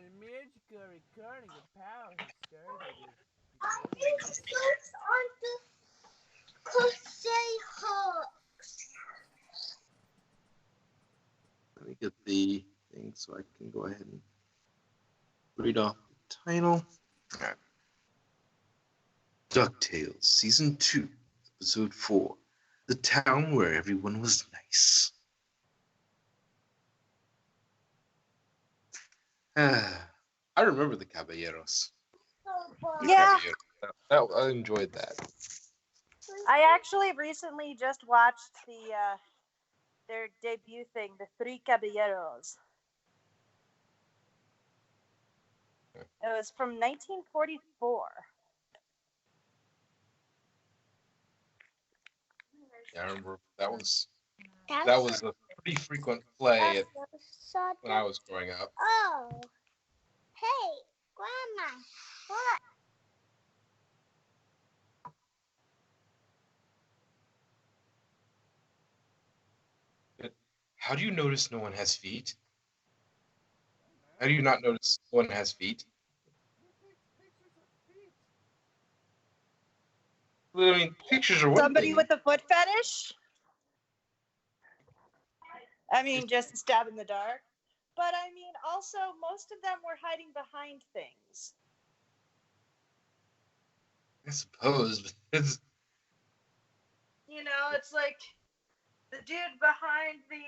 el magical recording of power has started. It's on the crochet hooks. Let me get the thing so I can go ahead and read off the title. All right. DuckTales Season 2, Episode 4, The Town Where Everyone Was Nice. I remember the Caballeros. Yeah. I enjoyed that. I actually recently just watched their debut thing, The Three Caballeros. It was from 1944. Yeah, I remember that was a pretty frequent play when I was growing up. Oh, hey, Grandma, look. How do you notice no one has feet? How do you not notice no one has feet? I mean, pictures are one Somebody thing. with a foot fetish? I mean, just a stab in the dark. But I mean, also, most of them were hiding behind things. I suppose, but it's... You know, it's like the dude behind the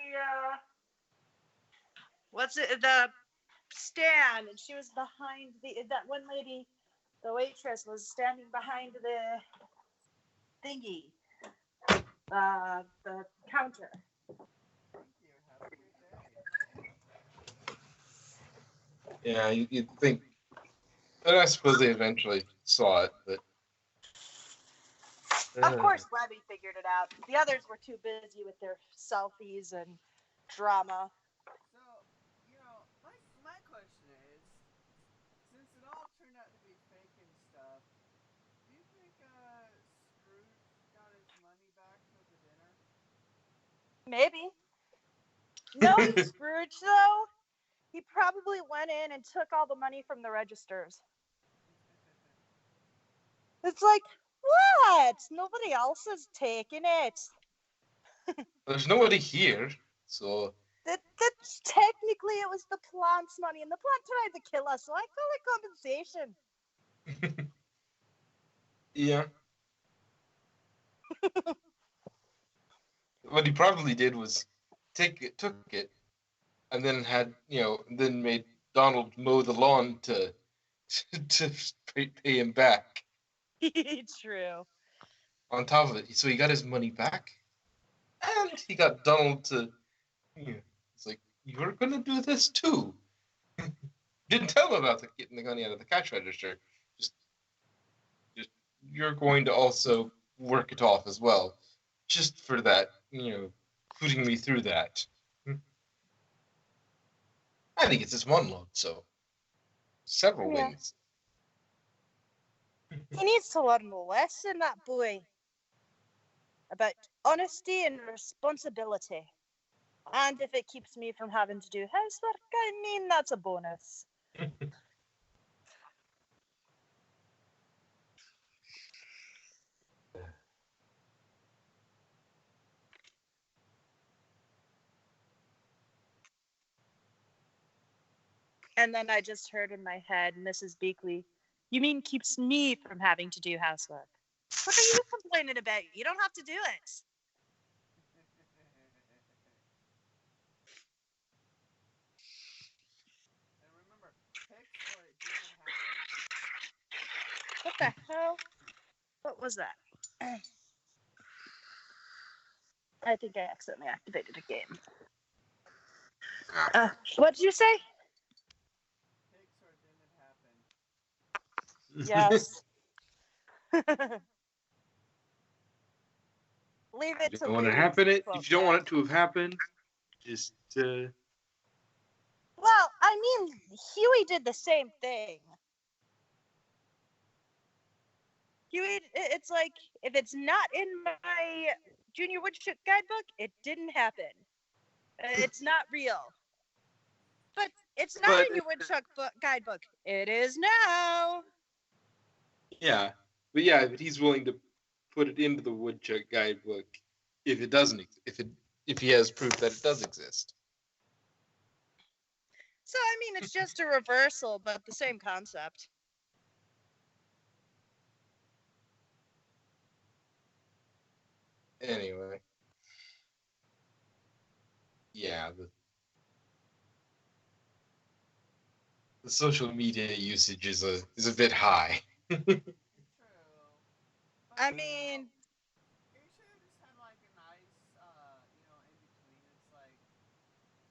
stand, and she was behind that one lady, the waitress was standing behind the thingy, the counter. Yeah, you'd think. And I suppose they eventually saw it, but... Of course, Webby figured it out. The others were too busy with their selfies and drama. So, my question is, since it all turned out to be fake and stuff, do you think Scrooge got his money back for the dinner? Maybe. Knowing Scrooge, though, he probably went in and took all the money from the registers. It's like, what? Nobody else is taking it. There's nobody here, so... That's technically it was the plant's money, and the plant tried to kill us, so I call it compensation. Yeah. What he probably did was took it, and then then made Donald mow the lawn to pay him back. True. On top of it, so he got his money back, and he got Donald to... It's like, you're gonna do this too. Didn't tell him about getting the money out of the cash register. Just you're going to also work it off as well, just for that. Putting me through that. I think it's just one loan, so several wins. He needs to learn a lesson, that boy, about honesty and responsibility. And if it keeps me from having to do housework, I mean, that's a bonus. And then I just heard in my head, Mrs. Beakley, you mean keeps me from having to do housework? What are you complaining about? You don't have to do it. And remember, pics where it didn't happen. What the hell? What was that? I think I accidentally activated a game. What did you say? Pics where it didn't happen. Yes. Leave it You to don't want to Louis. happen it. If you don't want it to have happened, just. Well, I mean, Huey did the same thing. Huey, it's like, if it's not in my Junior Woodchuck guidebook, it didn't happen. It's not real. But It's not But- in your woodchuck guidebook. It is now. Yeah, but he's willing to put it into the woodchuck guidebook if it doesn't, if he has proof that it does exist. So I mean, it's just a reversal, but the same concept. Anyway, yeah, the social media usage is a bit high. True. I mean, You should have just had like a nice, in between. It's like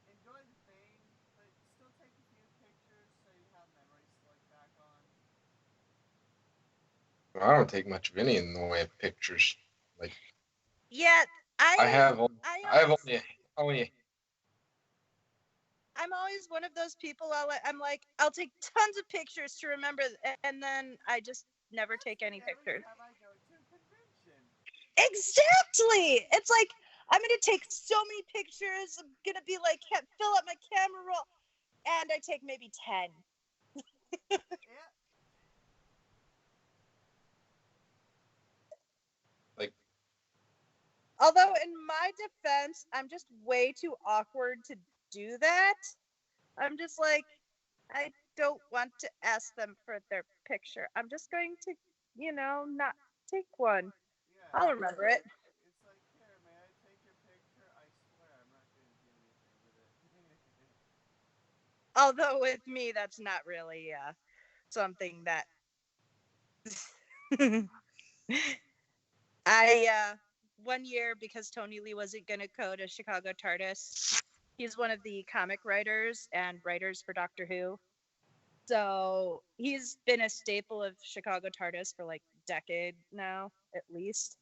enjoy the thing, but still take a few pictures so you have memories to look back on. I don't take much of any in the way of pictures. Like yeah, I have always- only I'm always one of those people. I'm like, I'll take tons of pictures to remember, and then I just never take any pictures. Every time I go to a convention. Exactly. It's like I'm gonna take so many pictures. I'm gonna be like, fill up my camera roll, and I take maybe 10. Yeah. like Although, in my defense, I'm just way too awkward to do that. I'm just like, I don't want to ask them for their picture. I'm just going to, not take one. Yeah. I'll remember it. It's like, here, may I take your picture? I swear I'm not going to do anything with it. Although with me, that's not really something that I one year, because Tony Lee wasn't gonna go to Chicago TARDIS. He's one of the comic writers and writers for Doctor Who. So he's been a staple of Chicago TARDIS for like a decade now, at least.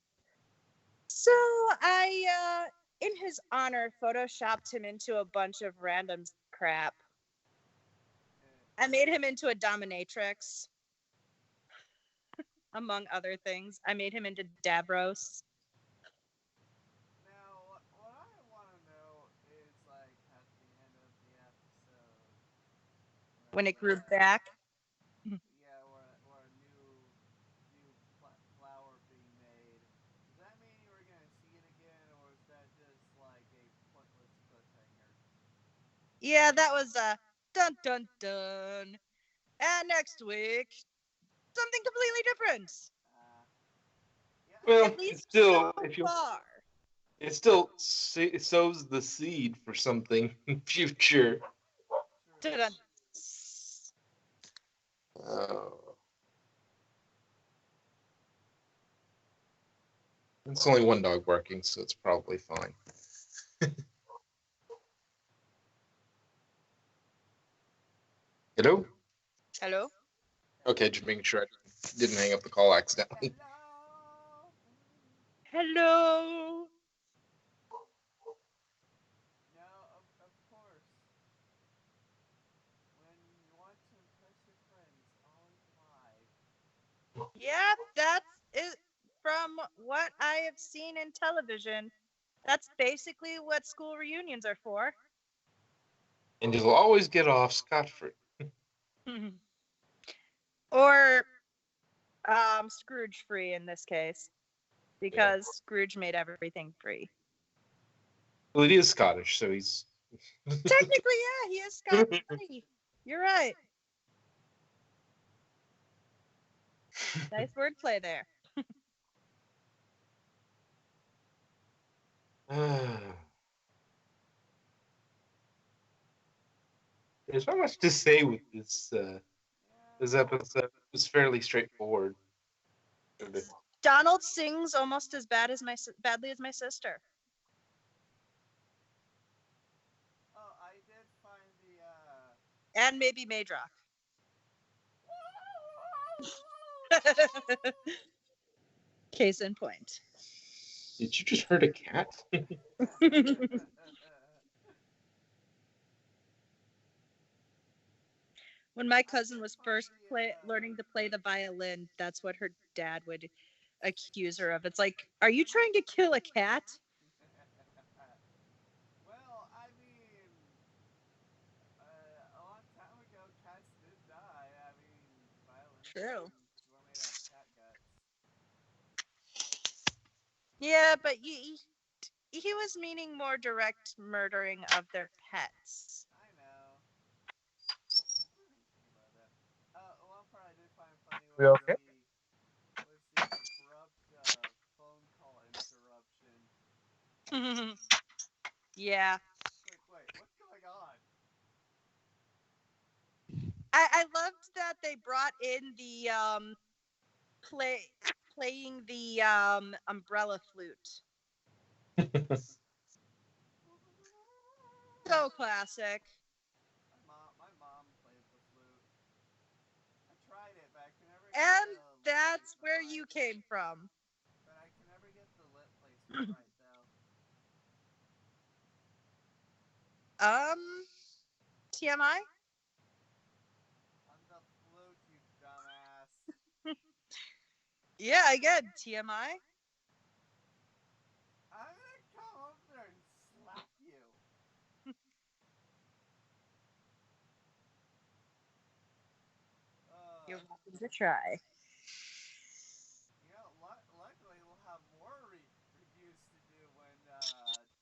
So I in his honor, photoshopped him into a bunch of random crap. I made him into a dominatrix, among other things. I made him into Davros. Now, what I want to know is, like, at the end of the episode, When it grew back. yeah, or a new flower being made. Does that mean we're gonna see it again, or is that just like a pointless cliffhanger? Yeah, that was dun dun dun. And next week, something completely different. Yeah. well, At least it's still so if you far. it still it sows the seed for something in future. True. Dun-dun. It's only one dog barking, so it's probably fine. Hello? Hello? Okay, just making sure I didn't hang up the call accidentally. Hello. Hello? Now, of course, when you want to impress your friends, always lie. Yeah, that's it. From what I have seen in television, that's basically what school reunions are for. And you'll always get off scot-free. Or Scrooge free in this case, because Scrooge made everything free. Well, it is Scottish, so he's... Technically, yeah, he is Scottish free. You're right. Nice wordplay there. There's not much to say with this episode. It's fairly straightforward. Donald sings almost as badly as my sister. Oh, I did find the And maybe Madrock. Case in point. Did you just hurt a cat? When my cousin was first learning to play the violin, that's what her dad would accuse her of. It's like, are you trying to kill a cat? Well, I mean, on True. Were made out of cat guts. Yeah, but he was meaning more direct murdering of their pets. I know. But, one part I did find funny We okay? was the abrupt phone call interruption. Yeah. Wait, what's going on? I loved that they brought in the playing the umbrella flute. So classic. My mom plays the flute. I tried it, but I can never get And the lip that's placement where right. you came from. But I can never get the lip placement right though. TMI? On the flute, you dumbass. Yeah, again, TMI. I'm gonna come over there and slap you. You're welcome to try. You know, luckily we'll have more reviews to do when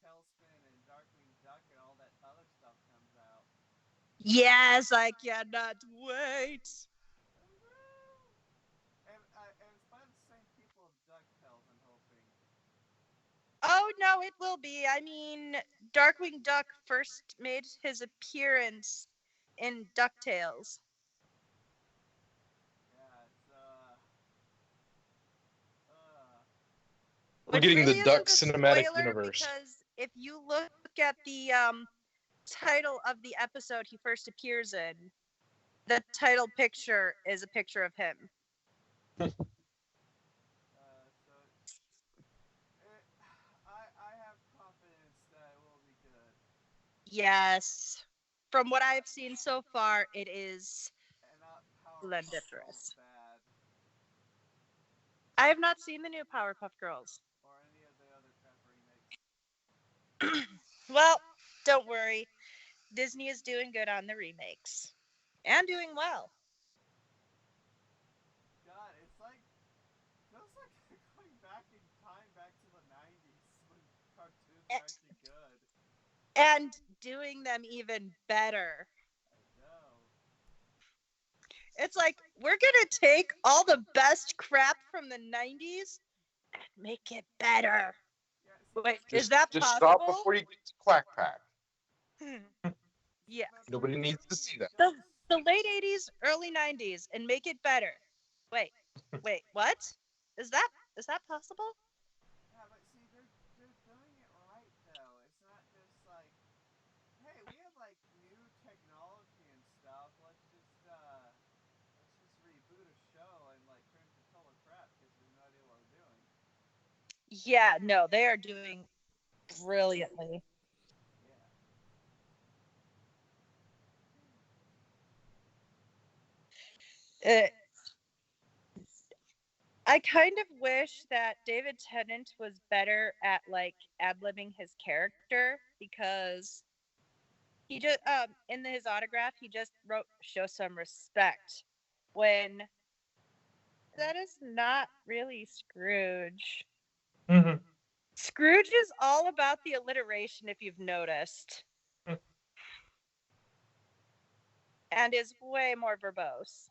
Tailspin and Darkwing Duck and all that other stuff comes out. Yes, I cannot wait. And it's by the same people of DuckTales, I'm hoping. Oh no, it will be. I mean, Darkwing Duck first made his appearance in DuckTales. Yeah, it's We're Which getting really the Duck isn't a cinematic spoiler universe. because if you look at the title of the episode he first appears in, the title picture is a picture of him. so I have confidence that it will be good. Yes. From what I've seen so far, it is And not splendiferous. bad. I have not seen the new Powerpuff Girls. Or any of the other crap remakes. Well, don't worry. Disney is doing good on the remakes. And doing well. God, it's like feels like going back in time, back to the 90s when cartoons were actually good. And doing them even better. I know. It's like, we're going to take all the best crap from the 90s and make it better. Yeah, see, Wait, is that Just possible? stop before you get to Quack Pack. Yeah. Nobody needs to see that. The late 80s, early 90s, and make it better. Wait, what? Is that possible? Yeah, but see, they're doing it right though. It's not just like, hey, we have like new technology and stuff. Let's just reboot a show and like turn it to total crap because we have no idea what we're doing. Yeah, no, they are doing brilliantly. Yeah. I kind of wish that David Tennant was better at like ad-libbing his character because he just in his autograph he just wrote "show some respect" when that is not really Scrooge. Mm-hmm. Scrooge is all about the alliteration, if you've noticed, and is way more verbose.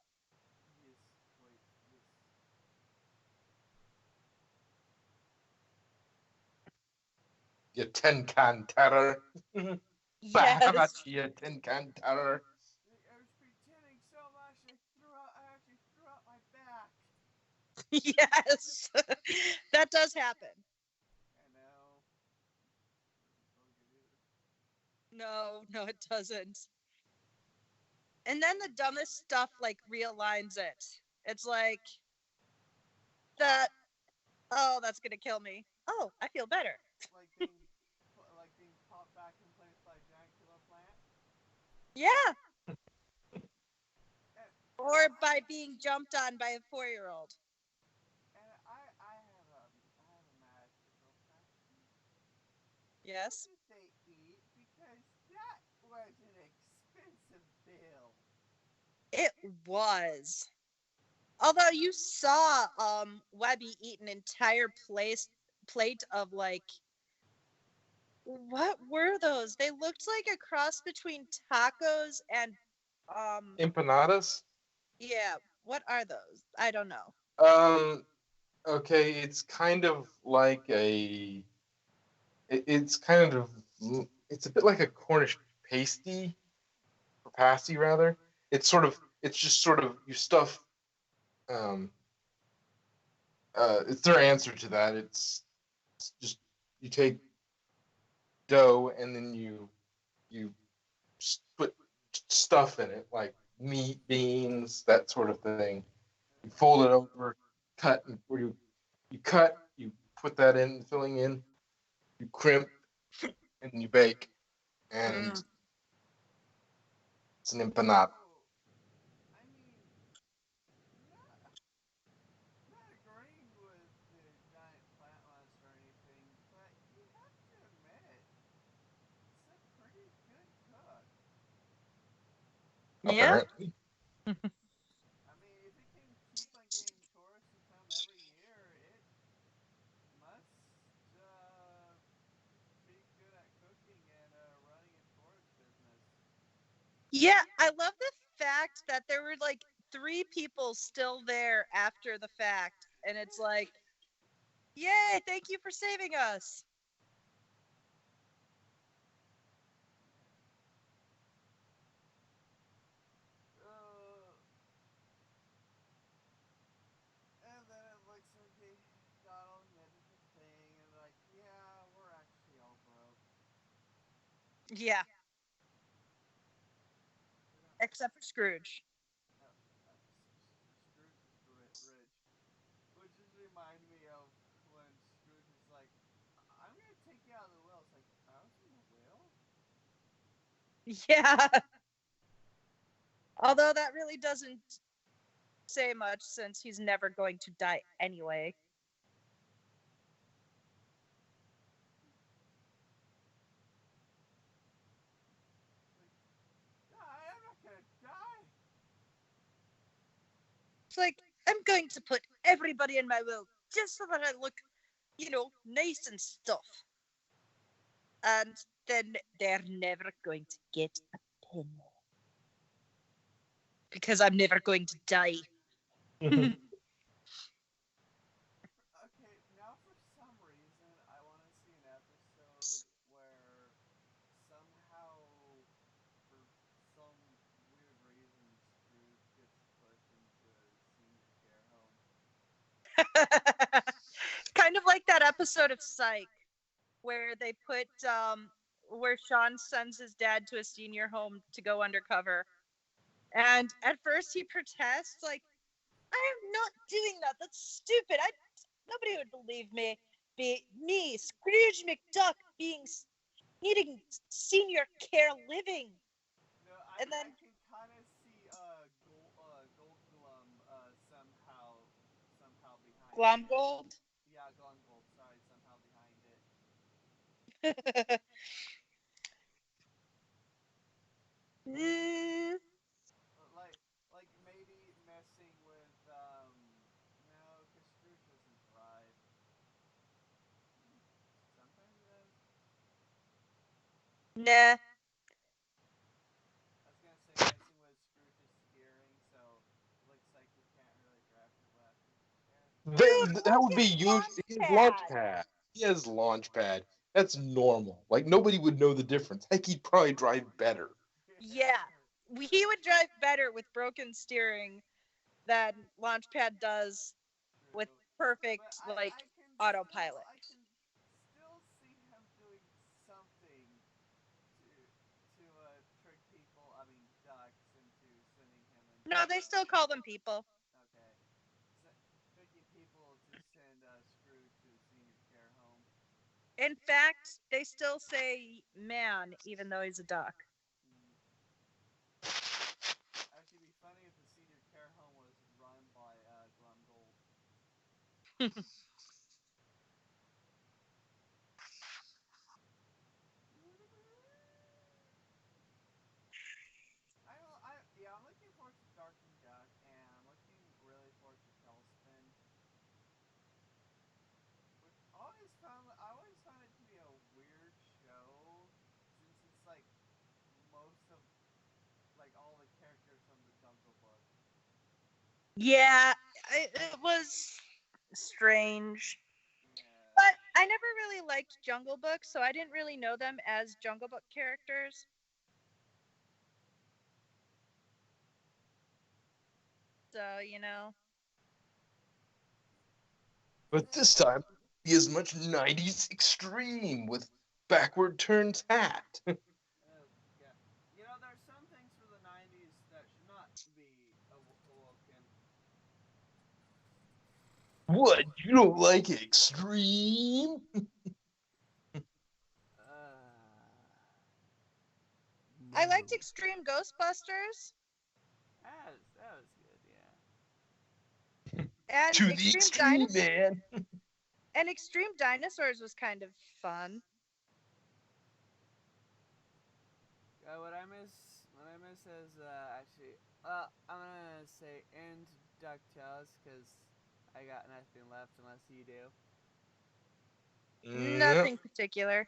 You tin can terror. Bam at Yes. you, tin can terror. I was pretending so much I actually threw out my back. Yes. That does happen. I know. No, it doesn't. And then the dumbest stuff like realigns it. It's like that. Oh, that's gonna kill me. Oh, I feel better. Like being popped back in place by a giant killer plant. Yeah. And, Or by being jumped on by a 4-year-old. and I have a magical question. Yes. What did they eat? Because that was an expensive bill. It was. Although you saw Webby eat an entire plate of like, what were those? They looked like a cross between tacos and Empanadas. yeah, what are those? I don't know. Okay, it's kind of like it's kind of, it's a bit like a Cornish pasty rather. It's just sort of you stuff. Um, it's their answer to that. It's just you take dough and then you put stuff in it like meat, beans, that sort of thing. You fold it over, cut, or you cut, you put that in, filling in, you crimp, and you bake, and it's an empanada. I mean, not, not agreeing with the giant plant monster or anything, but you have to admit, it's a pretty good cook. Yeah. Apparently, I mean, if it can keep on getting tourists to come every year, it must be good at cooking and running a tourist business. Yeah, I love the fact that there were like 3 people still there after the fact, and it's like, yay, thank you for saving us. Uh, and then it looks like they Donald admitted the thing, and like, yeah, we're actually all broke. Yeah, We don't. except for Scrooge. Uh, Scrooge is rich, which just reminded me of when Scrooge is like, "I'm gonna take you out of the will." It's like, I was in the will. Yeah. Although that really doesn't say much since he's never going to die anyway. Like, I'm not gonna die. It's like, I'm going to put everybody in my will just so that I look, nice and stuff. And then they're never going to get a penny. Because I'm never going to die. Okay, now for some reason, I want to see an episode where somehow, for some weird reason, Scrooge gets pushed into a senior care home. Kind of like that episode of Psych where they put where Sean sends his dad to a senior home to go undercover. And at first he protests like, I am not doing that. That's stupid. Nobody would believe me. Be me, Scrooge McDuck, needing senior care living. No, And I then can kind of see Gold Glum somehow behind it. Glomgold. Yeah, Glum Gold. Sorry, somehow behind it. Mm, Like maybe messing with no, because Scrooge doesn't drive. Sometimes he does. nah. I was gonna say messing with Scrooge's steering, so it looks like he can't really drive to the left or Dude, that look would be at used. He has Launchpad. Launchpad. He has Launchpad. That's normal. Like nobody would know the difference. Heck, he'd probably drive better. Yeah. He would drive better with broken steering than Launchpad does with True. But perfect, like, autopilot. I can still see him doing something to trick people. I mean ducks into sending him into No, they still call them people. okay, tricking people to send Scrooge to the senior care home. In fact, they still say man, even though he's a duck. Mm. Actually, it'd be funny if the senior care home was run by Glumgold. I'm looking forward to Darkwing Duck, and I'm looking really forward Yeah, it was strange. Yeah. But I never really liked Jungle Book, so I didn't really know them as Jungle Book characters. So, you know. But this time, be as much 90s extreme with backward turns hat. Yeah. You know, there's some things from the 90s that should not be awoken. What? You don't like extreme? I liked No. Extreme Ghostbusters That was good, yeah. and To the extreme, man. And Extreme Dinosaurs was kind of fun. What I miss is actually, I'm gonna say end DuckTales because I got nothing left unless you do. Yep. Nothing particular.